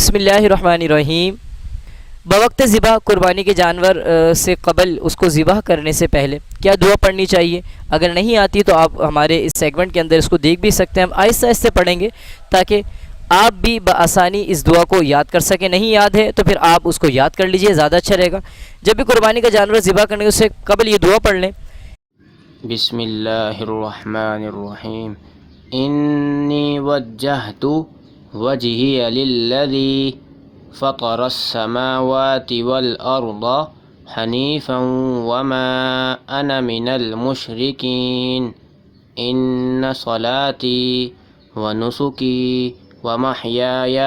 بسم اللہ الرحمن الرحیم۔ بوقت ذبح قربانی کے جانور سے قبل اس کو ذبح کرنے سے پہلے کیا دعا پڑھنی چاہیے؟ اگر نہیں آتی تو آپ ہمارے اس سیگمنٹ کے اندر اس کو دیکھ بھی سکتے ہیں، ہم آہستہ آہستہ پڑھیں گے تاکہ آپ بھی بآسانی اس دعا کو یاد کر سکیں۔ نہیں یاد ہے تو پھر آپ اس کو یاد کر لیجئے، زیادہ اچھا رہے گا۔ جب بھی قربانی کا جانور ذبح کرنے سے قبل یہ دعا پڑھ لیں۔ بسم اللہ الرحمن الرحیم انی وجہت وجہی للذی فطر السماوات والارض حنیفا وما انا من المشرکین ان صلاتی ونسکی ومحیای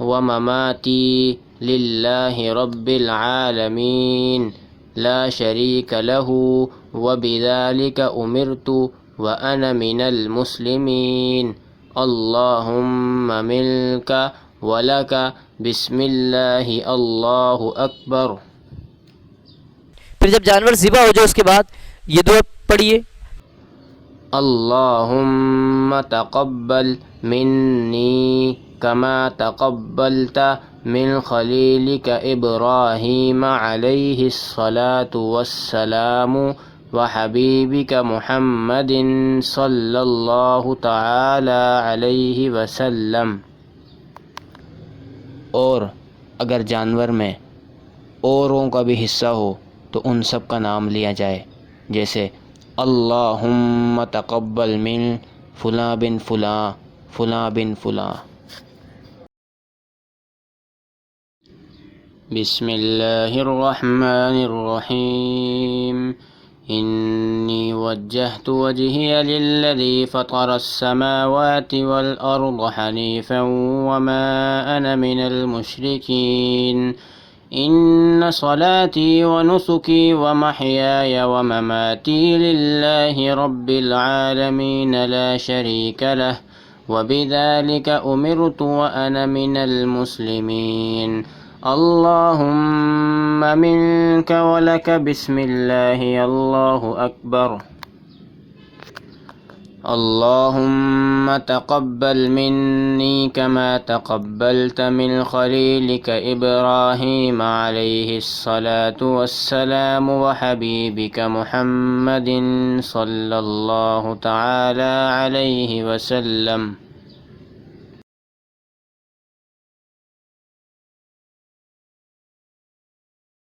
ومماتی للہ رب العالمین لا شریک لہ وبذلک امرت وانا من المسلمین اللہم ملک ولک بسم اللہ اللہ اکبر۔ پھر جب جانور ذبح ہو جائے اس کے بعد یہ دعا پڑھیے۔ اللہم تقبل منی کما تقبلت من خلیلک ابراہیم علیہ الصلاة والسلام وحبیبک محمد صلی اللہ تعالی علیہ وسلم۔ اور اگر جانور میں اوروں کا بھی حصہ ہو تو ان سب کا نام لیا جائے، جیسے اللہم تقبل من فلاں بن فلاں فلاں بن فلاں۔ بسم اللہ الرحمن الرحیم انی وجہت وجہی للذی فطر السماوات والارض حنیفا وما انا من المشرکین ان صلاتی ونسکی ومحیای ومماتی للہ رب العالمین لا شریک لہ وبذلک امرت وانا من المسلمین اللہم منک ولک بسم اللہ اللہ اکبر۔ اللہم تقبل منی کما تقبلت من خلیلک ابراہیم علیہ الصلاة والسلام وحبیبک محمد صلی اللہ تعالی علیہ وسلم۔